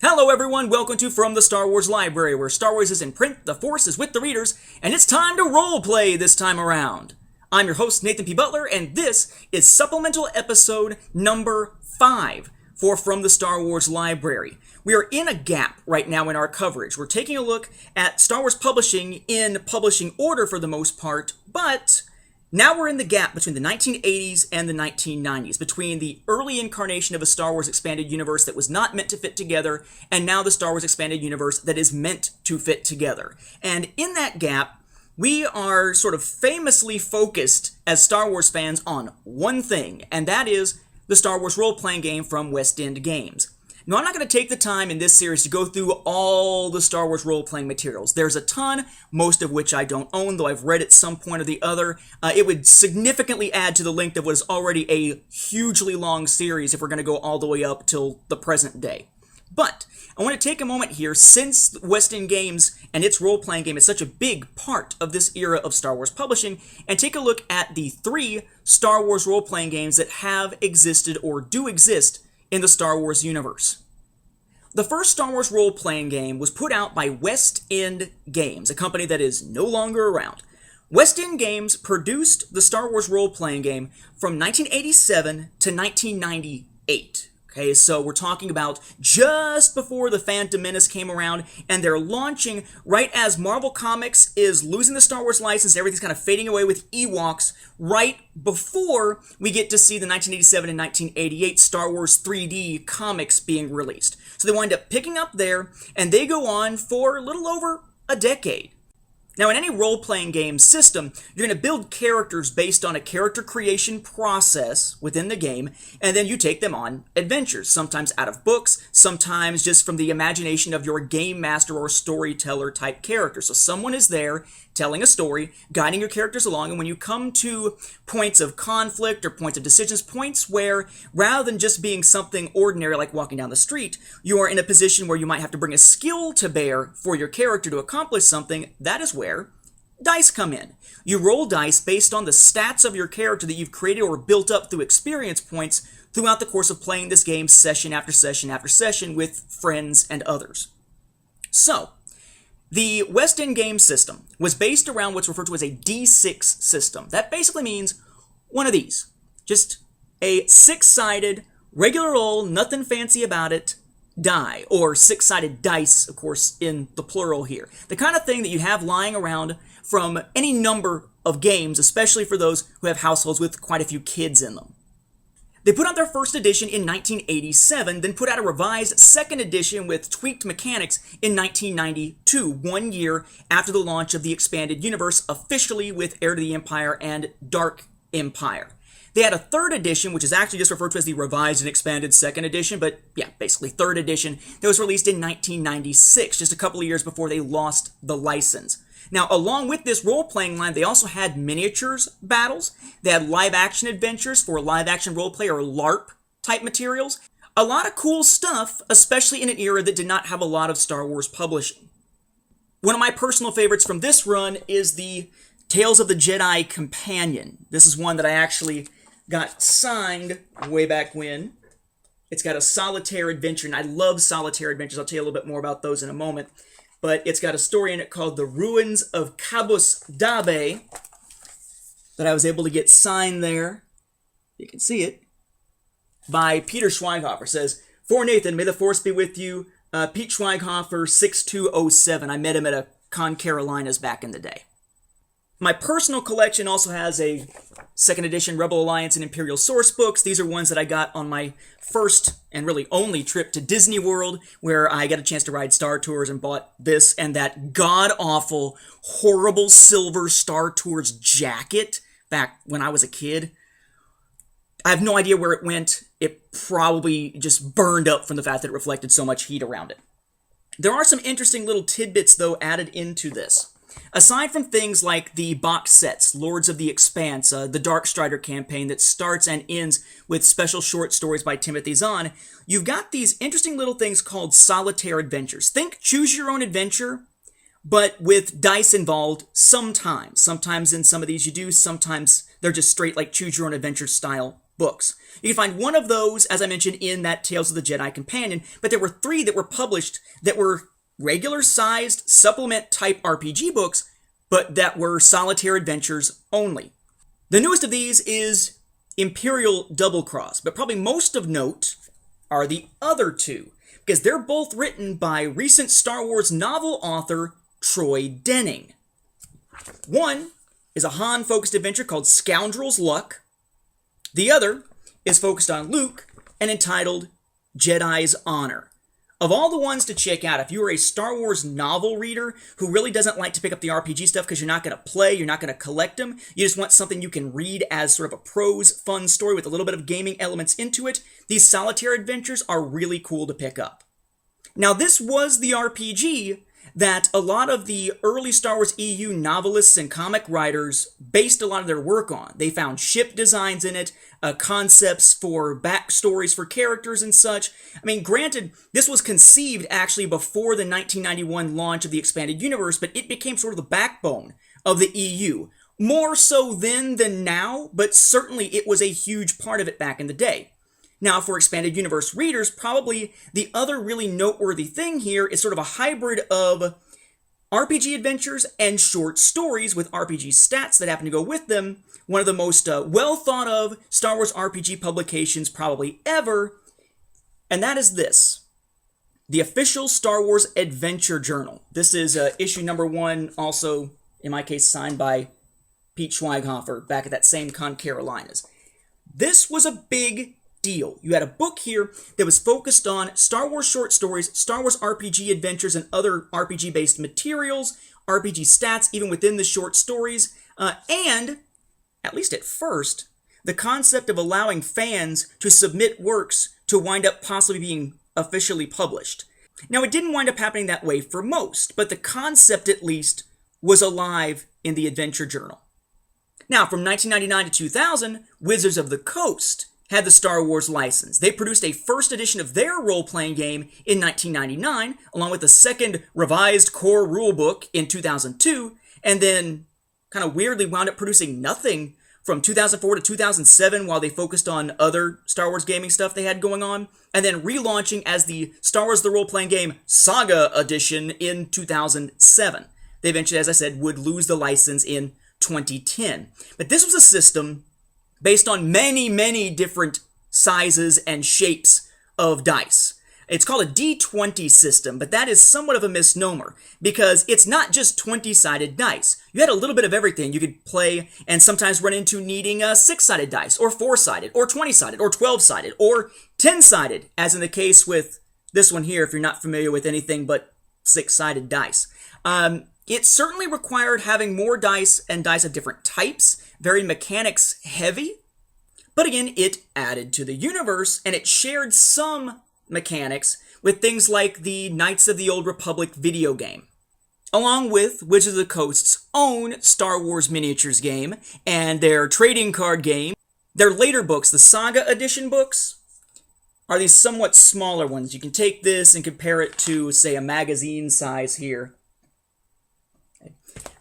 Hello everyone, welcome to From the Star Wars Library, where Star Wars is in print, the Force is with the readers, and it's time to roleplay this time around. I'm your host, Nathan P. Butler, and this is supplemental episode number 5 for From the Star Wars Library. We are in a gap right now in our coverage. We're taking a look at Star Wars publishing in publishing order for the most part, but now we're in the gap between the 1980s and the 1990s, between the early incarnation of a Star Wars expanded universe that was not meant to fit together, and now the Star Wars expanded universe that is meant to fit together. And in that gap, we are sort of famously focused as Star Wars fans on one thing, and that is the Star Wars role-playing game from West End Games. Now, I'm not going to take the time in this series to go through all the Star Wars role-playing materials. There's a ton, most of which I don't own, though I've read at some point or the other. It would significantly add to the length of what is already a hugely long series if we're going to go all the way up till the present day. But I want to take a moment here, since West End Games and its role-playing game is such a big part of this era of Star Wars publishing, and take a look at the 3 Star Wars role-playing games that have existed or do exist in the Star Wars universe. The first Star Wars role-playing game was put out by West End Games, a company that is no longer around. West End Games produced the Star Wars role-playing game from 1987 to 1998. Okay, so we're talking about just before The Phantom Menace came around, and they're launching right as Marvel Comics is losing the Star Wars license, everything's kind of fading away with Ewoks, right before we get to see the 1987 and 1988 Star Wars 3D comics being released. So they wind up picking up there, and they go on for a little over a decade. Now, in any role-playing game system, you're going to build characters based on a character creation process within the game, and then you take them on adventures, sometimes out of books, sometimes just from the imagination of your game master or storyteller type character. So someone is there telling a story, guiding your characters along, and when you come to points of conflict or points of decisions, points where, rather than just being something ordinary like walking down the street, you are in a position where you might have to bring a skill to bear for your character to accomplish something, that is where dice come in. You roll dice based on the stats of your character that you've created or built up through experience points throughout the course of playing this game session after session after session with friends and others. So, the West End game system was based around what's referred to as a D6 system. That basically means one of these. Just a 6-sided, regular old, nothing fancy about it, die. Or 6-sided dice, of course, in the plural here. The kind of thing that you have lying around from any number of games, especially for those who have households with quite a few kids in them. They put out their first edition in 1987, then put out a revised second edition with tweaked mechanics in 1992, 1 year after the launch of the expanded universe, officially with Heir to the Empire and Dark Empire. They had a third edition, which is actually just referred to as the revised and expanded second edition, but yeah, basically third edition, that was released in 1996, just a couple of years before they lost the license. Now, along with this role-playing line, they also had miniatures battles. They had live-action adventures for live-action roleplay or LARP-type materials. A lot of cool stuff, especially in an era that did not have a lot of Star Wars publishing. One of my personal favorites from this run is the Tales of the Jedi Companion. This is one that I actually got signed way back when. It's got a solitaire adventure, and I love solitaire adventures. I'll tell you a little bit more about those in a moment. But it's got a story in it called The Ruins of Cabus Dabe that I was able to get signed there. You can see it. By Peter Schweighofer. It says, "For Nathan, may the Force be with you. Pete Schweighofer, 6207. I met him at a Con Carolinas back in the day." My personal collection also has a second edition Rebel Alliance and Imperial source books. These are ones that I got on my first and really only trip to Disney World, where I got a chance to ride Star Tours and bought this and that god-awful, horrible silver Star Tours jacket back when I was a kid. I have no idea where it went. It probably just burned up from the fact that it reflected so much heat around it. There are some interesting little tidbits, though, added into this. Aside from things like the box sets, Lords of the Expanse, the Dark Strider campaign that starts and ends with special short stories by Timothy Zahn, you've got these interesting little things called solitaire adventures. Think choose your own adventure, but with dice involved sometimes. Sometimes in some of these you do, sometimes they're just straight like choose your own adventure style books. You can find one of those, as I mentioned, in that Tales of the Jedi Companion, but there were 3 that were published that were regular-sized supplement-type RPG books, but that were solitaire adventures only. The newest of these is Imperial Double Cross, but probably most of note are the other 2, because they're both written by recent Star Wars novel author Troy Denning. One is a Han-focused adventure called Scoundrel's Luck. The other is focused on Luke and entitled Jedi's Honor. Of all the ones to check out, if you are a Star Wars novel reader who really doesn't like to pick up the RPG stuff because you're not going to play, you're not going to collect them, you just want something you can read as sort of a prose, fun story with a little bit of gaming elements into it, these solitaire adventures are really cool to pick up. Now, this was the RPG that a lot of the early Star Wars EU novelists and comic writers based a lot of their work on. They found ship designs in it, concepts for backstories for characters and such. I mean, granted, this was conceived actually before the 1991 launch of the Expanded Universe, but it became sort of the backbone of the EU. More so then than now, but certainly it was a huge part of it back in the day. Now, for Expanded Universe readers, probably the other really noteworthy thing here is sort of a hybrid of RPG adventures and short stories with RPG stats that happen to go with them. One of the most well-thought-of Star Wars RPG publications probably ever, and that is this, the official Star Wars Adventure Journal. This is issue number 1, also, in my case, signed by Pete Schweighofer back at that same Con Carolinas. This was a big deal. You had a book here that was focused on Star Wars short stories, Star Wars RPG adventures, and other RPG-based materials, RPG stats even within the short stories, and, at least at first, the concept of allowing fans to submit works to wind up possibly being officially published. Now, it didn't wind up happening that way for most, but the concept, at least, was alive in the Adventure Journal. Now, from 1999 to 2000, Wizards of the Coast had the Star Wars license. They produced a first edition of their role-playing game in 1999, along with a second revised core rulebook in 2002, and then kind of weirdly wound up producing nothing from 2004 to 2007 while they focused on other Star Wars gaming stuff they had going on, and then relaunching as the Star Wars The Role-Playing Game Saga Edition in 2007. They eventually, as I said, would lose the license in 2010. But this was a system based on many, many different sizes and shapes of dice. It's called a D20 system, but that is somewhat of a misnomer, because it's not just 20-sided dice. You had a little bit of everything you could play, and sometimes run into needing 6-sided dice, or 4-sided, or 20-sided, or 12-sided, or 10-sided, as in the case with this one here, if you're not familiar with anything but 6-sided dice. It certainly required having more dice and dice of different types, very mechanics heavy, but again, it added to the universe, and it shared some mechanics with things like the Knights of the Old Republic video game, along with Wizards of the Coast's own Star Wars miniatures game, and their trading card game. Their later books, the Saga Edition books, are these somewhat smaller ones. You can take this and compare it to, say, a magazine size here.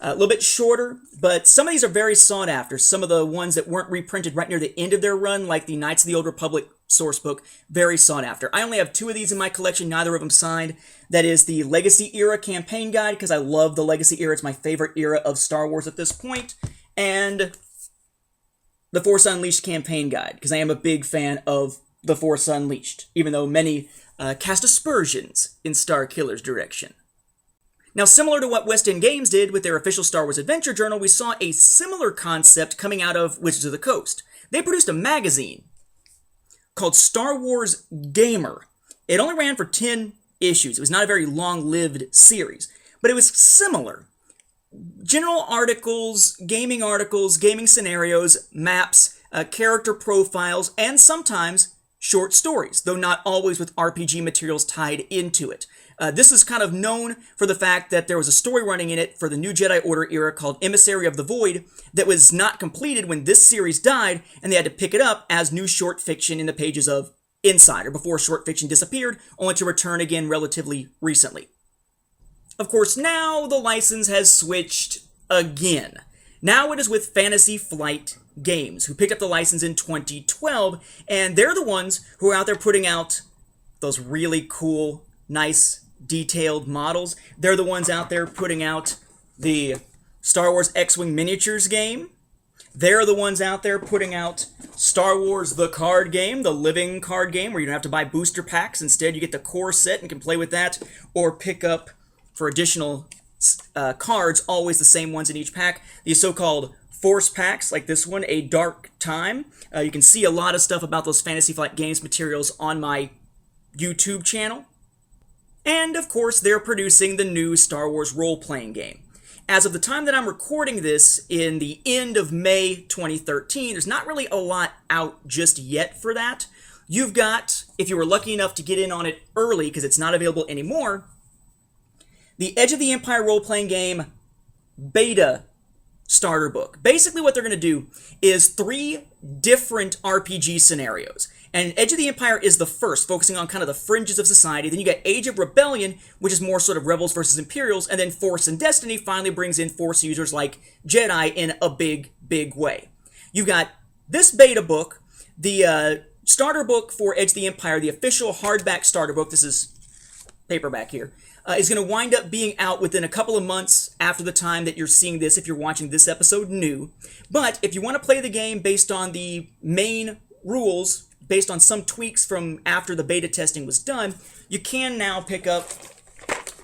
A little bit shorter, but some of these are very sought after. Some of the ones that weren't reprinted right near the end of their run, like the Knights of the Old Republic source book, very sought after. I only have 2 of these in my collection, neither of them signed. That is the Legacy Era Campaign Guide, because I love the Legacy Era. It's my favorite era of Star Wars at this point. And the Force Unleashed Campaign Guide, because I am a big fan of the Force Unleashed, even though many cast aspersions in Star Killer's direction. Now, similar to what West End Games did with their official Star Wars Adventure Journal, we saw a similar concept coming out of Wizards of the Coast. They produced a magazine called Star Wars Gamer. It only ran for 10 issues. It was not a very long-lived series, but it was similar. General articles, gaming scenarios, maps, character profiles, and sometimes short stories, though not always with RPG materials tied into it. This is kind of known for the fact that there was a story running in it for the New Jedi Order era called Emissary of the Void that was not completed when this series died, and they had to pick it up as new short fiction in the pages of Insider before short fiction disappeared, only to return again relatively recently. Of course, now the license has switched again. Now it is with Fantasy Flight Games, who picked up the license in 2012, and they're the ones who are out there putting out those really cool, nice, detailed models. They're the ones out there putting out the Star Wars X-Wing miniatures game. They're the ones out there putting out Star Wars the card game, the living card game, where you don't have to buy booster packs. Instead, you get the core set and can play with that, or pick up for additional cards, always the same ones in each pack. These so-called Force packs, like this one, A Dark Time. You can see a lot of stuff about those Fantasy Flight Games materials on my YouTube channel. And, of course, they're producing the new Star Wars role-playing game. As of the time that I'm recording this, in the end of May 2013, there's not really a lot out just yet for that. You've got, if you were lucky enough to get in on it early, because it's not available anymore, the Edge of the Empire role-playing game beta starter book. Basically what they're going to do is 3 different RPG scenarios. And Edge of the Empire is the first, focusing on kind of the fringes of society. Then you got Age of Rebellion, which is more sort of rebels versus Imperials. And then Force and Destiny finally brings in Force users like Jedi in a big, big way. You've got this beta book, the starter book for Edge of the Empire, the official hardback starter book. This is paperback here. Is going to wind up being out within a couple of months after the time that you're seeing this, if you're watching this episode new. But if you want to play the game based on the main rules, based on some tweaks from after the beta testing was done, you can now pick up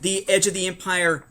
the Edge of the Empire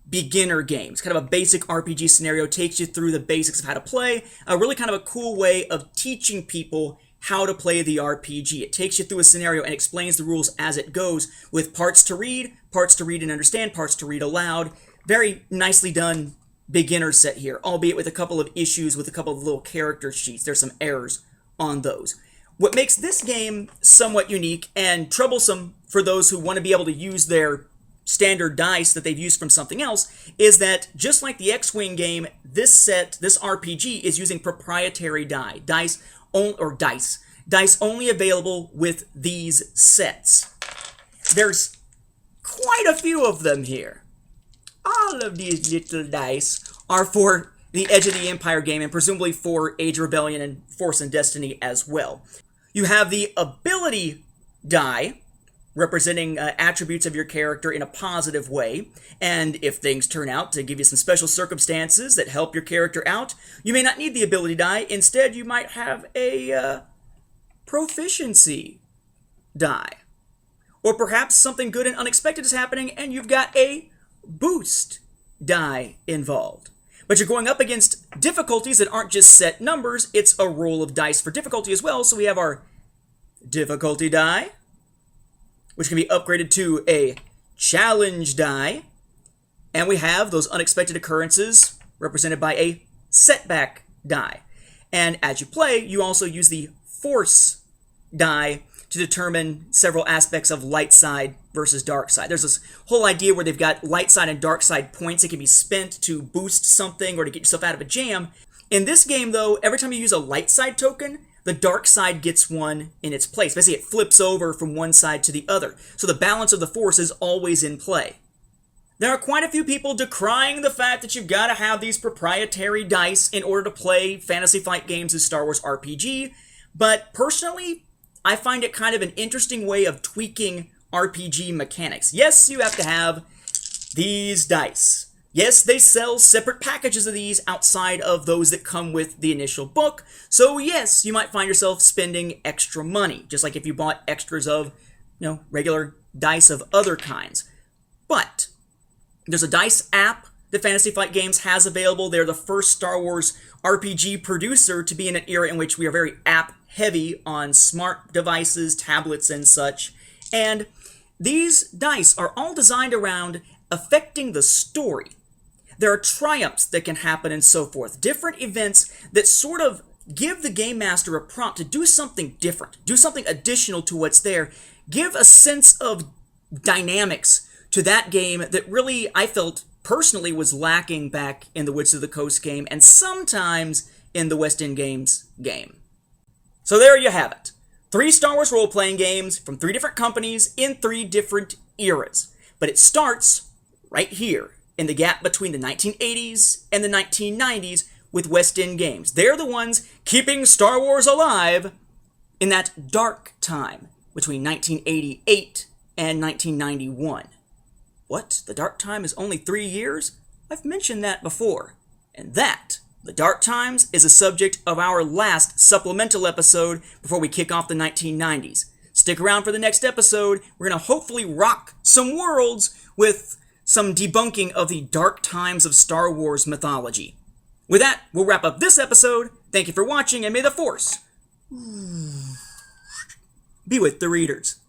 beginner game. It's kind of a basic RPG scenario, takes you through the basics of how to play, really kind of a cool way of teaching people how to play the RPG. It takes you through a scenario and explains the rules as it goes, with parts to read and understand, parts to read aloud. Very nicely done beginner set here, albeit with a couple of issues with a couple of little character sheets. There's some errors on those. What makes this game somewhat unique and troublesome for those who want to be able to use their standard dice that they've used from something else is that, just like the X-Wing game, this RPG is using proprietary dice only available with these sets. There's quite a few of them here. All of these little dice are for the Edge of the Empire game, and presumably for Age of Rebellion and Force and Destiny as well. You have the ability die, representing attributes of your character in a positive way, and if things turn out to give you some special circumstances that help your character out, you may not need the ability die. Instead, you might have a proficiency die. Or perhaps something good and unexpected is happening and you've got a boost die involved. But you're going up against difficulties that aren't just set numbers, it's a roll of dice for difficulty as well. So we have our difficulty die, which can be upgraded to a challenge die. And we have those unexpected occurrences represented by a setback die. And as you play, you also use the force die to determine several aspects of light side versus dark side. There's this whole idea where they've got light side and dark side points that can be spent to boost something or to get yourself out of a jam. In this game, though, every time you use a light side token, the dark side gets one in its place. Basically, it flips over from one side to the other. So the balance of the force is always in play. There are quite a few people decrying the fact that you've got to have these proprietary dice in order to play Fantasy Flight Games' Star Wars RPG, but personally, I find it kind of an interesting way of tweaking RPG mechanics. Yes, you have to have these dice. Yes, they sell separate packages of these outside of those that come with the initial book. So yes, you might find yourself spending extra money, just like if you bought extras of, regular dice of other kinds. But there's a dice app that Fantasy Flight Games has available. They're the first Star Wars RPG producer to be in an era in which we are very app-heavy on smart devices, tablets, and such. And these dice are all designed around affecting the story. There are triumphs that can happen and so forth. Different events that sort of give the game master a prompt to do something different, do something additional to what's there, give a sense of dynamics to that game that really, I felt, personally was lacking back in the Wizards of the Coast game and sometimes in the West End Games game. So there you have it. 3 Star Wars role-playing games from 3 different companies in 3 different eras. But it starts right here in the gap between the 1980s and the 1990s with West End Games. They're the ones keeping Star Wars alive in that dark time between 1988 and 1991. What? The dark time is only 3 years? I've mentioned that before. And that, the dark times, is a subject of our last supplemental episode before we kick off the 1990s. Stick around for the next episode. We're going to hopefully rock some worlds with some debunking of the dark times of Star Wars mythology. With that, we'll wrap up this episode. Thank you for watching, and may the Force be with the readers.